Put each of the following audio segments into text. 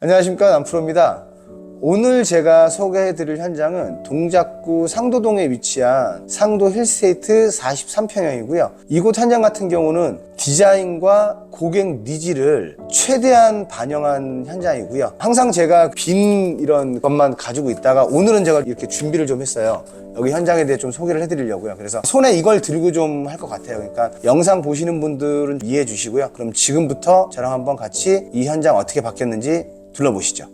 안녕하십니까, 남프로입니다. 오늘 제가 소개해드릴 현장은 동작구 상도동에 위치한 상도 힐스테이트 43평형이고요. 이곳 현장 같은 경우는 디자인과 고객 니즈를 최대한 반영한 현장이고요. 항상 제가 빈 이런 것만 가지고 있다가 오늘은 제가 이렇게 준비를 좀 했어요. 여기 현장에 대해 좀 소개를 해드리려고요. 그래서 손에 이걸 들고 좀 할 것 같아요. 그러니까 영상 보시는 분들은 이해해 주시고요. 그럼 지금부터 저랑 한번 같이 이 현장 어떻게 바뀌었는지 둘러보시죠.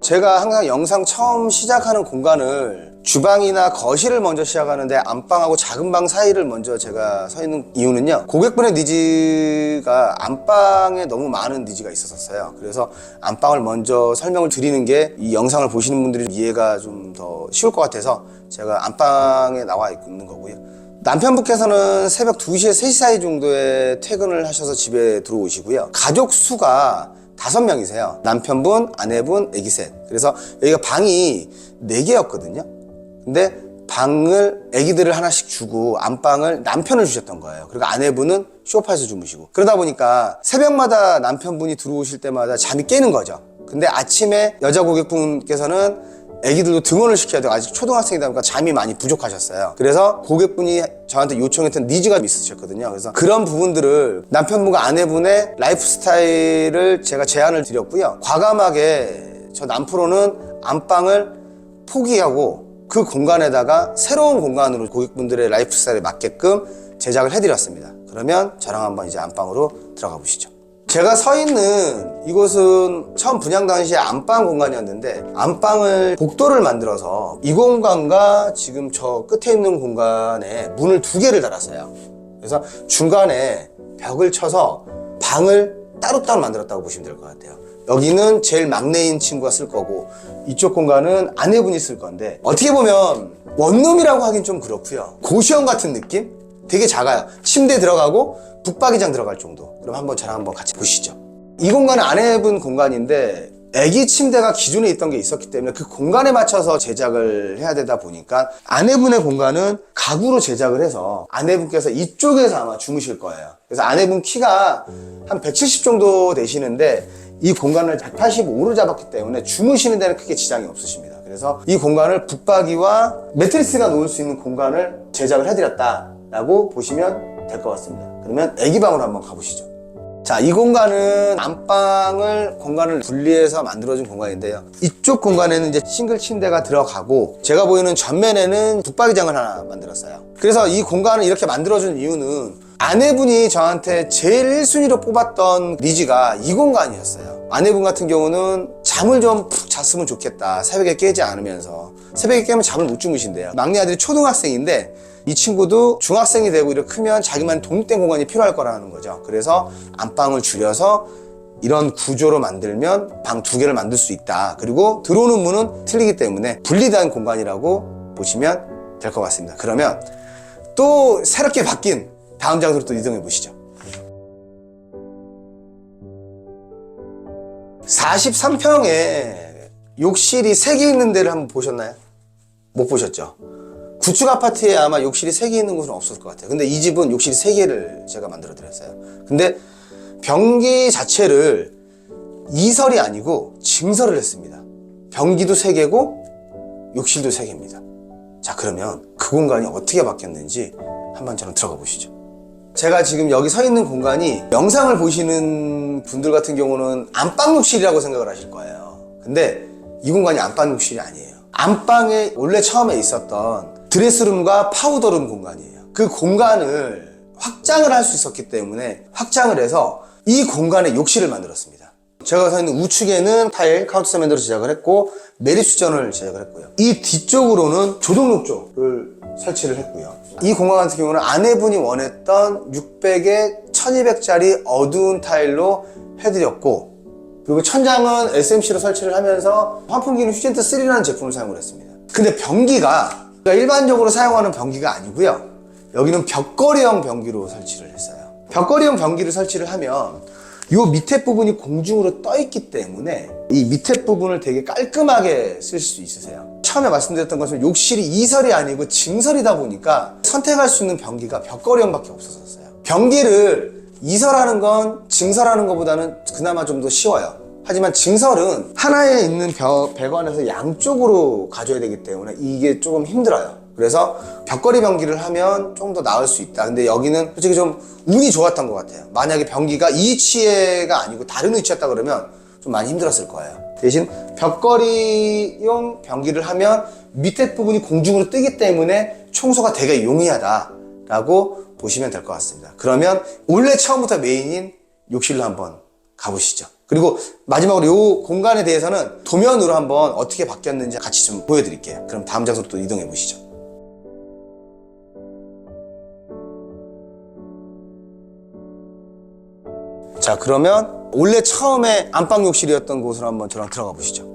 제가 항상 영상 처음 시작하는 공간을 주방이나 거실을 먼저 시작하는데 안방하고 작은 방 사이를 먼저 제가 서 있는 이유는요, 고객분의 니즈가 안방에 너무 많은 니즈가 있었어요. 그래서 안방을 먼저 설명을 드리는 게 이 영상을 보시는 분들이 이해가 좀 더 쉬울 것 같아서 제가 안방에 나와 있는 거고요. 남편분께서는 새벽 2시에 3시 사이 정도에 퇴근을 하셔서 집에 들어오시고요. 가족 수가 5명이세요. 남편분, 아내분, 아기 셋. 그래서 여기가 방이 4개였거든요. 근데 방을 아기들을 하나씩 주고 안방을 남편을 주셨던 거예요. 그리고 아내분은 소파에서 주무시고. 그러다 보니까 새벽마다 남편분이 들어오실 때마다 잠이 깨는 거죠. 근데 아침에 여자 고객분께서는 애기들도 등원을 시켜야 돼요. 아직 초등학생이다 보니까 잠이 많이 부족하셨어요. 그래서 고객분이 저한테 요청했던 니즈가 있으셨거든요. 그래서 그런 부분들을 남편분과 아내분의 라이프 스타일을 제가 제안을 드렸고요. 과감하게 저 남프로는 안방을 포기하고 그 공간에다가 새로운 공간으로 고객분들의 라이프 스타일에 맞게끔 제작을 해드렸습니다. 그러면 저랑 한번 이제 안방으로 들어가 보시죠. 제가 서 있는 이곳은 처음 분양 당시에 안방 공간이었는데 안방을 복도를 만들어서 이 공간과 지금 저 끝에 있는 공간에 문을 2개를 달았어요. 그래서 중간에 벽을 쳐서 방을 따로따로 만들었다고 보시면 될 것 같아요. 여기는 제일 막내인 친구가 쓸 거고 이쪽 공간은 아내분이 쓸 건데 어떻게 보면 원룸이라고 하긴 좀 그렇고요. 고시원 같은 느낌? 되게 작아요. 침대 들어가고 북박이장 들어갈 정도. 그럼 한번 저랑 한번 같이 보시죠. 이 공간은 아내분 공간인데 애기 침대가 기존에 있던 게 있었기 때문에 그 공간에 맞춰서 제작을 해야 되다 보니까 아내분의 공간은 가구로 제작을 해서 아내분께서 이쪽에서 아마 주무실 거예요. 그래서 아내분 키가 한 170 정도 되시는데 이 공간을 185로 잡았기 때문에 주무시는 데는 크게 지장이 없으십니다. 그래서 이 공간을 북박이와 매트리스가 놓을 수 있는 공간을 제작을 해드렸다라고 보시면 될 것 같습니다. 그러면 애기 방으로 한번 가보시죠. 자, 이 공간은 안방을 공간을 분리해서 만들어준 공간인데요. 이쪽 공간에는 이제 싱글 침대가 들어가고 제가 보이는 전면에는 북박이장을 하나 만들었어요. 그래서 이 공간을 이렇게 만들어준 이유는 아내분이 저한테 제일 1순위로 뽑았던 니즈가 이 공간이었어요. 아내분 같은 경우는 잠을 좀 푹 잤으면 좋겠다. 새벽에 깨지 않으면서. 새벽에 깨면 잠을 못 주무신대요. 막내 아들이 초등학생인데 이 친구도 중학생이 되고 이렇게 크면 자기만 독립된 공간이 필요할 거라는 거죠. 그래서 안방을 줄여서 이런 구조로 만들면 방 2개를 만들 수 있다. 그리고 들어오는 문은 틀리기 때문에 분리된 공간이라고 보시면 될 것 같습니다. 그러면 또 새롭게 바뀐 다음 장소로 또 이동해 보시죠. 43평에 욕실이 3개 있는 데를 한번 보셨나요? 못 보셨죠? 구축 아파트에 아마 욕실이 3개 있는 곳은 없을 것 같아요. 근데 이 집은 욕실이 3개를 제가 만들어 드렸어요. 근데 변기 자체를 이설이 아니고 증설을 했습니다. 변기도 3개고 욕실도 3개입니다. 자, 그러면 그 공간이 어떻게 바뀌었는지 한번 저랑 들어가 보시죠. 제가 지금 여기 서 있는 공간이 영상을 보시는 분들 같은 경우는 안방 욕실이라고 생각을 하실 거예요. 근데 이 공간이 안방 욕실이 아니에요. 안방에 원래 처음에 있었던 드레스룸과 파우더룸 공간이에요. 그 공간을 확장을 할 수 있었기 때문에 확장을 해서 이 공간에 욕실을 만들었습니다. 제가 서 있는 우측에는 타일, 카운터 세면대로 제작을 했고 매립수전을 제작을 했고요. 이 뒤쪽으로는 조동욕조를 설치를 했고요. 이 공간 같은 경우는 아내분이 원했던 600에 1200짜리 어두운 타일로 해드렸고 그리고 천장은 SMC로 설치를 하면서 환풍기는 휴젠트 3라는 제품을 사용을 했습니다. 근데 변기가 일반적으로 사용하는 변기가 아니고요. 여기는 벽걸이형 변기로 설치를 했어요. 벽걸이형 변기를 설치를 하면 이 밑에 부분이 공중으로 떠 있기 때문에 이 밑에 부분을 되게 깔끔하게 쓸 수 있으세요. 처음에 말씀드렸던 것처럼 욕실이 이설이 아니고 증설이다 보니까 선택할 수 있는 변기가 벽걸이형밖에 없었어요. 변기를 이설하는 건 증설하는 것보다는 그나마 좀 더 쉬워요. 하지만 증설은 하나에 있는 배관에서 양쪽으로 가져야 되기 때문에 이게 조금 힘들어요. 그래서 벽걸이 변기를 하면 좀 더 나을 수 있다. 근데 여기는 솔직히 좀 운이 좋았던 것 같아요. 만약에 변기가 이 위치가 아니고 다른 위치였다 그러면 좀 많이 힘들었을 거예요. 대신 벽걸이용 변기를 하면 밑에 부분이 공중으로 뜨기 때문에 청소가 되게 용이하다라고 보시면 될 것 같습니다. 그러면 원래 처음부터 메인인 욕실로 한번 가보시죠. 그리고 마지막으로 이 공간에 대해서는 도면으로 한번 어떻게 바뀌었는지 같이 좀 보여드릴게요. 그럼 다음 장소로 또 이동해 보시죠. 자, 그러면 원래 처음에 안방 욕실이었던 곳으로 한번 저랑 들어가 보시죠.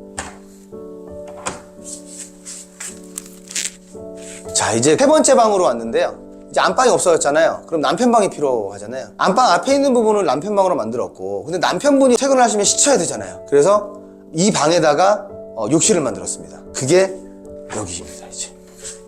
자, 이제 세 번째 방으로 왔는데요. 이제 안방이 없어졌잖아요. 그럼 남편방이 필요하잖아요. 안방 앞에 있는 부분을 남편방으로 만들었고, 근데 남편분이 퇴근을 하시면 씻어야 되잖아요. 그래서 이 방에다가 욕실을 만들었습니다. 그게 여기입니다, 이제.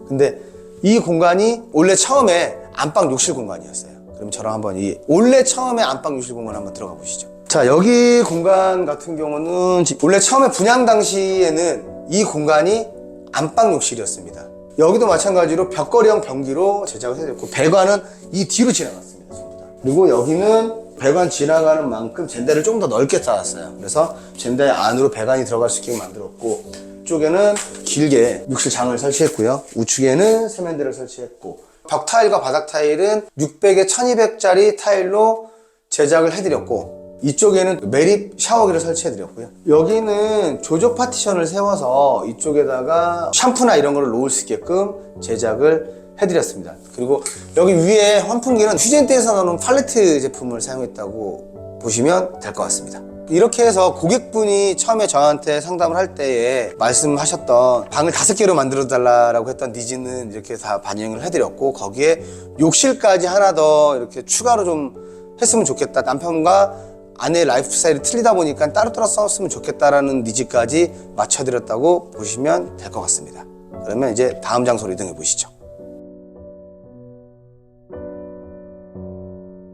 근데 이 공간이 원래 처음에 안방 욕실 공간이었어요. 그럼 저랑 한번 이 원래 처음에 안방 욕실 공간 한번 들어가 보시죠. 자, 여기 공간 같은 경우는 원래 처음에 분양 당시에는 이 공간이 안방 욕실이었습니다. 여기도 마찬가지로 벽걸이형 변기로 제작을 해드렸고, 배관은 이 뒤로 지나갔습니다, 전부 다. 그리고 여기는 배관 지나가는 만큼 젠데를 좀 더 넓게 쌓았어요. 그래서 젠데 안으로 배관이 들어갈 수 있게 만들었고, 이쪽에는 길게 욕실장을 설치했고요. 우측에는 세면대를 설치했고, 벽 타일과 바닥 타일은 600에 1200짜리 타일로 제작을 해드렸고, 이쪽에는 매립 샤워기를 설치해드렸고요. 여기는 조적 파티션을 세워서 이쪽에다가 샴푸나 이런 거를 놓을 수 있게끔 제작을 해드렸습니다. 그리고 여기 위에 환풍기는 휴젠트에서 나오는 팔레트 제품을 사용했다고 보시면 될 것 같습니다. 이렇게 해서 고객분이 처음에 저한테 상담을 할 때에 말씀하셨던 방을 5개로 만들어 달라고 했던 니즈는 이렇게 다 반영을 해드렸고, 거기에 욕실까지 하나 더 이렇게 추가로 좀 했으면 좋겠다, 남편과 아내 라이프 스타일이 틀리다 보니까 따로따로 싸웠으면 좋겠다라는 니즈까지 맞춰드렸다고 보시면 될 것 같습니다. 그러면 이제 다음 장소로 이동해 보시죠.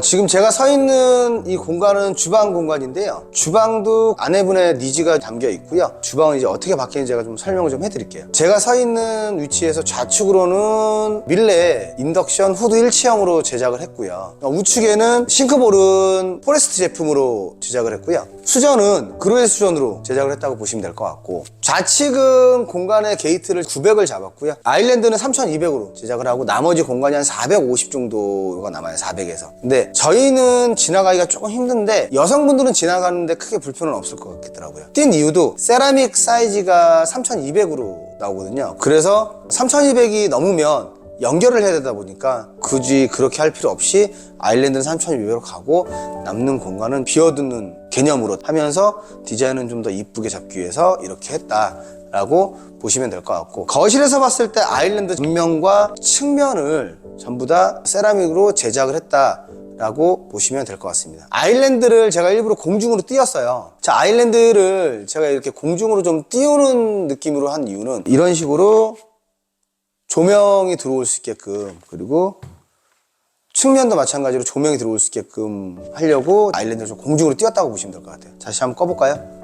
지금 제가 서 있는 이 공간은 주방 공간인데요. 주방도 아내분의 니즈가 담겨 있고요. 주방은 이제 어떻게 바뀌는지 제가 좀 설명을 좀 해드릴게요. 제가 서 있는 위치에서 좌측으로는 밀레 인덕션 후드 일체형으로 제작을 했고요. 우측에는 싱크볼은 포레스트 제품으로 제작을 했고요. 수전은 그로엘 수전으로 제작을 했다고 보시면 될 것 같고, 좌측은 공간의 게이트를 900을 잡았고요. 아일랜드는 3200으로 제작을 하고, 나머지 공간이 한 450 정도가 남아요, 400에서. 근데 저희는 지나가기가 조금 힘든데 여성분들은 지나가는데 크게 불편은 없을 것 같더라고요. 뛴 이유도 세라믹 사이즈가 3200으로 나오거든요. 그래서 3200이 넘으면 연결을 해야 되다 보니까 굳이 그렇게 할 필요 없이 아일랜드는 3200으로 가고, 남는 공간은 비워두는 개념으로 하면서 디자인은 좀 더 이쁘게 잡기 위해서 이렇게 했다라고 보시면 될 것 같고, 거실에서 봤을 때 아일랜드 전면과 측면을 전부 다 세라믹으로 제작을 했다라고 보시면 될 것 같습니다. 아일랜드를 제가 일부러 공중으로 띄웠어요. 자, 아일랜드를 제가 이렇게 공중으로 좀 띄우는 느낌으로 한 이유는 이런 식으로 조명이 들어올 수 있게끔, 그리고 측면도 마찬가지로 조명이 들어올 수 있게끔 하려고 아일랜드를 좀 공중으로 띄웠다고 보시면 될 것 같아요. 다시 한번 꺼볼까요?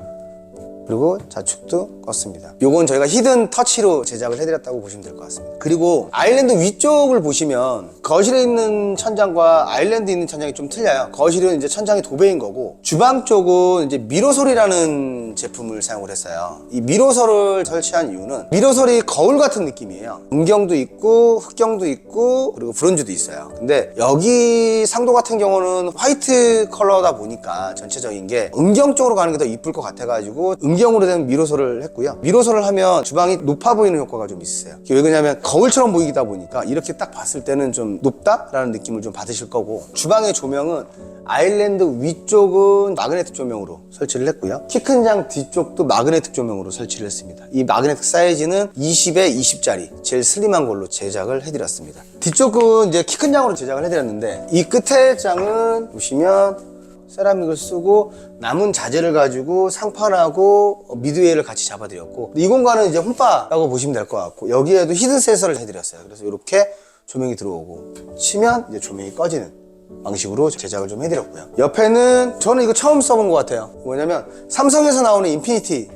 그리고 좌측도 껐습니다. 요건 저희가 히든 터치로 제작을 해드렸다고 보시면 될 것 같습니다. 그리고 아일랜드 위쪽을 보시면 거실에 있는 천장과 아일랜드에 있는 천장이 좀 틀려요. 거실은 이제 천장이 도배인 거고, 주방 쪽은 이제 미러솔이라는 제품을 사용을 했어요. 이 미러솔을 설치한 이유는 미러솔이 거울 같은 느낌이에요. 음경도 있고 흑경도 있고 그리고 브론즈도 있어요. 근데 여기 상도 같은 경우는 화이트 컬러다 보니까 전체적인 게 음경 쪽으로 가는 게 더 이쁠 것 같아가지고 음경으로 된 미러솔을 했고요. 미러솔을 하면 주방이 높아 보이는 효과가 좀 있어요. 왜 그러냐면 거울처럼 보이다 보니까 이렇게 딱 봤을 때는 좀 높다라는 느낌을 좀 받으실 거고, 주방의 조명은 아일랜드 위쪽은 마그네틱 조명으로 설치를 했고요. 키 큰 장 뒤쪽도 마그네틱 조명으로 설치를 했습니다. 이 마그네틱 사이즈는 20에 20짜리 제일 슬림한 걸로 제작을 해드렸습니다. 뒤쪽은 이제 키 큰 장으로 제작을 해드렸는데, 이 끝에 장은 보시면 세라믹을 쓰고 남은 자재를 가지고 상판하고 미드웨이를 같이 잡아드렸고, 이 공간은 이제 홈바라고 보시면 될 것 같고, 여기에도 히든 센서를 해드렸어요. 그래서 이렇게 조명이 들어오고 치면 이제 조명이 꺼지는 방식으로 제작을 좀 해드렸고요. 옆에는 저는 이거 처음 써본 것 같아요. 뭐냐면 삼성에서 나오는 인피니티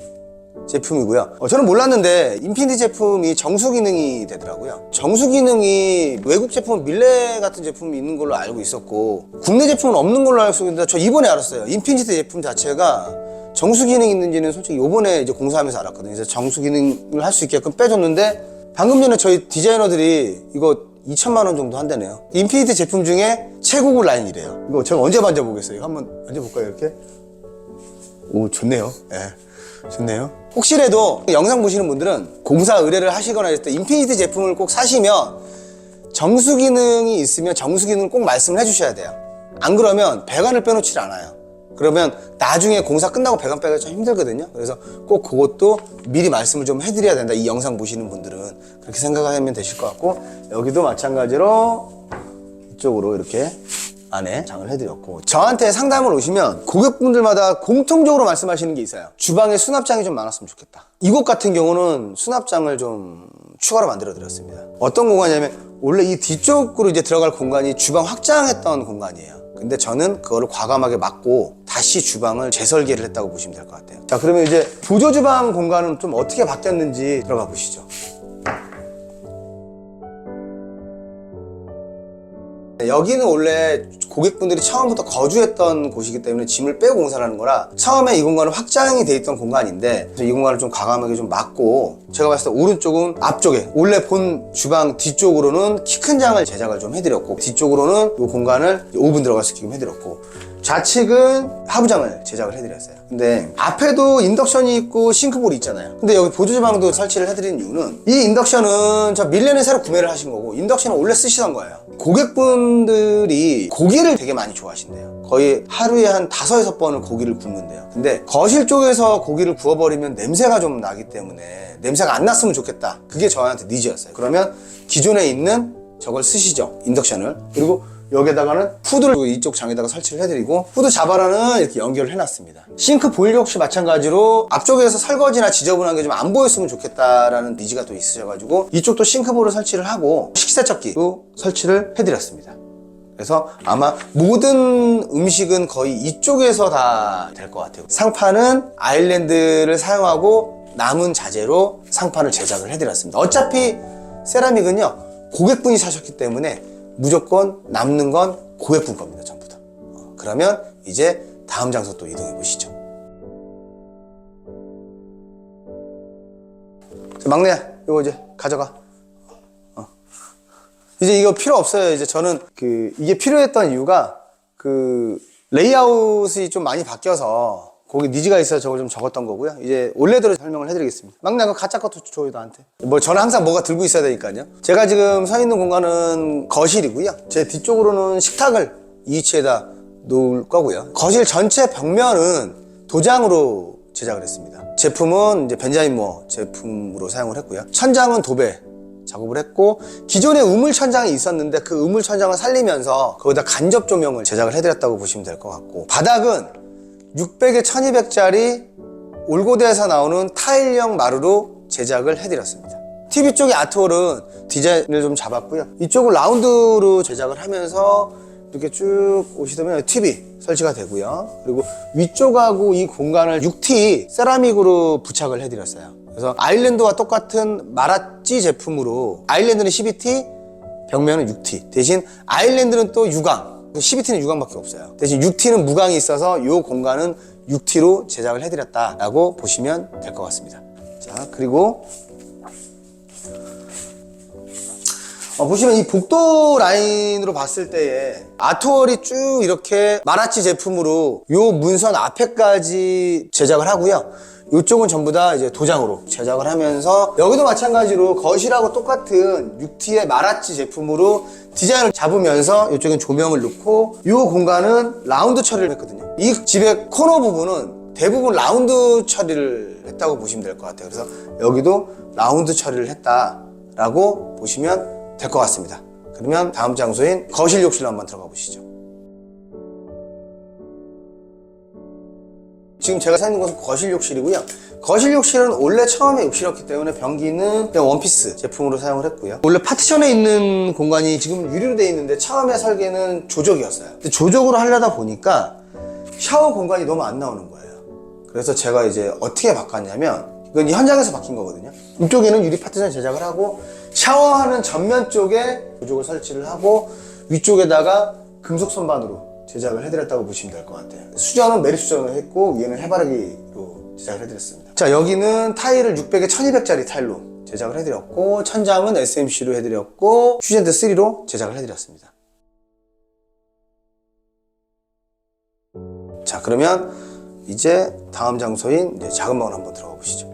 제품이고요. 저는 몰랐는데 인피니티 제품이 정수 기능이 되더라고요. 정수 기능이 외국 제품은 밀레 같은 제품이 있는 걸로 알고 있었고 국내 제품은 없는 걸로 알고 있었는데 저 이번에 알았어요. 인피니티 제품 자체가 정수 기능이 있는지는 솔직히 요번에 이제 공사하면서 알았거든요. 그래서 정수 기능을 할 수 있게끔 빼줬는데 방금 전에 저희 디자이너들이 이거 2천만 원 정도 한다네요. 인피니티 제품 중에 최고급 라인이래요. 이거 제가 언제 만져보겠어요? 이거 한번 만져볼까요? 이렇게? 오, 좋네요. 좋네요. 혹시라도 영상 보시는 분들은 공사 의뢰를 하시거나 했을 때 인피니티 제품을 꼭 사시면 정수 기능이 있으면 정수 기능을 꼭 말씀을 해주셔야 돼요. 안 그러면 배관을 빼놓지 않아요. 그러면 나중에 공사 끝나고 배관 빼기가 좀 힘들거든요. 그래서 꼭 그것도 미리 말씀을 좀 해드려야 된다. 이 영상 보시는 분들은 그렇게 생각하면 되실 것 같고, 여기도 마찬가지로 이쪽으로 이렇게 안에 장을 해드렸고, 저한테 상담을 오시면 고객분들마다 공통적으로 말씀하시는 게 있어요. 주방에 수납장이 좀 많았으면 좋겠다. 이곳 같은 경우는 수납장을 좀 추가로 만들어 드렸습니다. 어떤 공간이냐면 원래 이 뒤쪽으로 이제 들어갈 공간이 주방 확장했던 공간이에요. 근데 저는 그거를 과감하게 막고 다시 주방을 재설계를 했다고 보시면 될 것 같아요. 자, 그러면 이제 보조 주방 공간은 좀 어떻게 바뀌었는지 들어가 보시죠. 여기는 원래 고객분들이 처음부터 거주했던 곳이기 때문에 짐을 빼고 공사를 하는 거라 처음에 이 공간은 확장이 돼 있던 공간인데 이 공간을 좀 과감하게 좀 막고, 제가 봤을 때 오른쪽은 앞쪽에 원래 본 주방 뒤쪽으로는 키 큰 장을 제작을 좀 해드렸고, 뒤쪽으로는 이 공간을 오븐 들어갈 수 있게끔 해드렸고, 좌측은 하부장을 제작을 해드렸어요. 근데 앞에도 인덕션이 있고 싱크볼이 있잖아요. 근데 여기 보조주방도 설치를 해드린 이유는 이 인덕션은 저 밀레는 새로 구매를 하신 거고 인덕션은 원래 쓰시던 거예요. 고객분들이 고기를 되게 많이 좋아하신대요. 거의 하루에 한 5-6번을 고기를 굽는데요. 근데 거실 쪽에서 고기를 구워버리면 냄새가 좀 나기 때문에 냄새가 안 났으면 좋겠다. 그게 저한테 니즈였어요. 그러면 기존에 있는 저걸 쓰시죠, 인덕션을. 그리고 여기에다가는 푸드를 이쪽 장에다가 설치를 해드리고, 푸드 자바라는 이렇게 연결을 해놨습니다. 싱크 볼 역시 마찬가지로 앞쪽에서 설거지나 지저분한 게 좀 안 보였으면 좋겠다라는 니즈가 또 있으셔가지고 이쪽도 싱크볼을 설치를 하고 식세척기도 설치를 해드렸습니다. 그래서 아마 모든 음식은 거의 이쪽에서 다 될 것 같아요. 상판은 아일랜드를 사용하고 남은 자재로 상판을 제작을 해드렸습니다. 어차피 세라믹은요, 고객분이 사셨기 때문에 무조건 남는 건 고객분 겁니다, 전부 다. 그러면 이제 다음 장소 또 이동해 보시죠. 막내야, 이거 이제 가져가. 이제 이거 필요 없어요. 이제 저는 이게 필요했던 이유가 레이아웃이 좀 많이 바뀌어서 거기 니즈가 있어서 저걸 좀 적었던 거고요. 이제 원래대로 설명을 해드리겠습니다. 막내, 그 가짜 것도 줘요, 나한테. 저는 항상 뭐가 들고 있어야 되니까요. 제가 지금 서 있는 공간은 거실이고요. 제 뒤쪽으로는 식탁을 이 위치에다 놓을 거고요. 거실 전체 벽면은 도장으로 제작을 했습니다. 제품은 이제 벤자민 모어 제품으로 사용을 했고요. 천장은 도배 작업을 했고, 기존에 우물 천장이 있었는데 그 우물 천장을 살리면서 거기다 간접 조명을 제작을 해드렸다고 보시면 될 것 같고, 바닥은 600에 1200짜리 올고대에서 나오는 타일형 마루로 제작을 해드렸습니다. TV 쪽의 아트홀은 디자인을 좀 잡았고요. 이쪽은 라운드로 제작을 하면서 이렇게 쭉 오시면 TV 설치가 되고요. 그리고 위쪽하고 이 공간을 6T 세라믹으로 부착을 해드렸어요. 그래서 아일랜드와 똑같은 마라찌 제품으로, 아일랜드는 12T, 벽면은 6T. 대신 아일랜드는 또 유광, 12T는 유광밖에 없어요. 대신 6T는 무광이 있어서 이 공간은 6T로 제작을 해드렸다라고 보시면 될 것 같습니다. 자, 그리고 보시면 이 복도 라인으로 봤을 때에 아트월이 쭉 이렇게 마라찌 제품으로 이 문선 앞에까지 제작을 하고요. 이쪽은 전부 다 이제 도장으로 제작을 하면서, 여기도 마찬가지로 거실하고 똑같은 6T의 마라찌 제품으로 디자인을 잡으면서 이쪽엔 조명을 넣고, 이 공간은 라운드 처리를 했거든요. 이 집의 코너 부분은 대부분 라운드 처리를 했다고 보시면 될 것 같아요. 그래서 여기도 라운드 처리를 했다라고 보시면 될 것 같습니다. 그러면 다음 장소인 거실 욕실로 한번 들어가 보시죠. 지금 제가 서 있는 곳은 거실 욕실이고요. 거실 욕실은 원래 처음에 욕실이었기 때문에 변기는 그냥 원피스 제품으로 사용을 했고요. 원래 파티션에 있는 공간이 지금 유리로 되어 있는데 처음에 설계는 조적이었어요. 근데 조적으로 하려다 보니까 샤워 공간이 너무 안 나오는 거예요. 그래서 제가 이제 어떻게 바꿨냐면, 이건 현장에서 바뀐 거거든요. 이쪽에는 유리 파티션 제작을 하고 샤워하는 전면 쪽에 조적을 설치를 하고 위쪽에다가 금속 선반으로 제작을 해드렸다고 보시면 될 것 같아요. 수전은 메리 수전을 했고 위에는 해바라기로 제작을 해드렸습니다. 자, 여기는 타일을 600에 1200짜리 타일로 제작을 해드렸고, 천장은 SMC로 해드렸고, 퓨젠트 3로 제작을 해드렸습니다. 자, 그러면 이제 다음 장소인 이제 작은 방으로 한번 들어가 보시죠.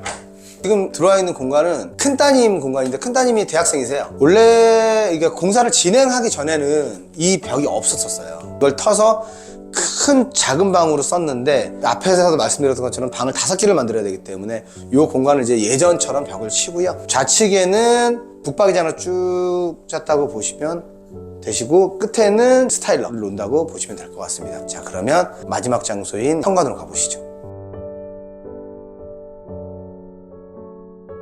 지금 들어와 있는 공간은 큰 따님 공간인데, 큰 따님이 대학생이세요. 원래 이게 공사를 진행하기 전에는 이 벽이 없었어요. 이걸 터서 큰 작은 방으로 썼는데, 앞에서도 말씀드렸던 것처럼 방을 5개를 만들어야 되기 때문에 이 공간을 이제 예전처럼 벽을 치고요. 좌측에는 북박이장을 쭉 짰다고 보시면 되시고, 끝에는 스타일러를 놓는다고 보시면 될 것 같습니다. 자, 그러면 마지막 장소인 현관으로 가보시죠.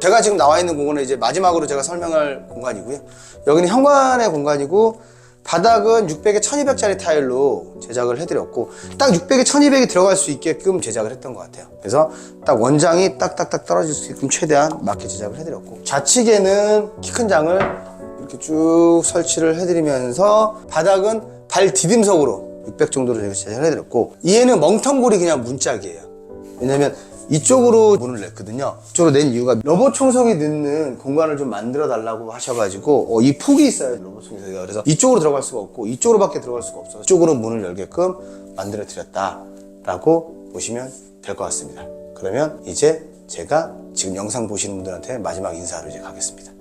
제가 지금 나와 있는 공간은 이제 마지막으로 제가 설명할 공간이고요. 여기는 현관의 공간이고, 바닥은 600에 1200짜리 타일로 제작을 해드렸고, 딱 600에 1200이 들어갈 수 있게끔 제작을 했던 것 같아요. 그래서 딱 원장이 딱딱딱 떨어질 수 있게끔 최대한 맞게 제작을 해드렸고, 좌측에는 키 큰 장을 이렇게 쭉 설치를 해드리면서 바닥은 발 디딤석으로 600 정도로 제작을 해드렸고, 얘는 멍텅구리 그냥 문짝이에요. 왜냐면 이쪽으로 문을 냈거든요. 이쪽으로 낸 이유가 로봇 청소기 넣는 공간을 좀 만들어 달라고 하셔가지고, 이 폭이 있어요, 로봇 청소기가. 그래서 이쪽으로 들어갈 수가 없고 이쪽으로밖에 들어갈 수가 없어서 이쪽으로 문을 열게끔 만들어 드렸다라고 보시면 될 것 같습니다. 그러면 이제 제가 지금 영상 보시는 분들한테 마지막 인사로 이제 가겠습니다.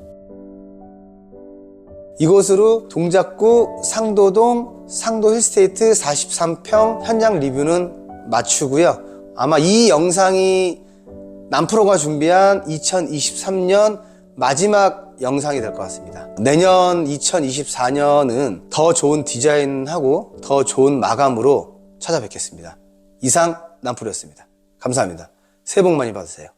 이곳으로 동작구 상도동 상도 힐스테이트 43평 현장 리뷰는 마치고요. 아마 이 영상이 남프로가 준비한 2023년 마지막 영상이 될 것 같습니다. 내년 2024년은 더 좋은 디자인하고 더 좋은 마감으로 찾아뵙겠습니다. 이상 남프로였습니다. 감사합니다. 새해 복 많이 받으세요.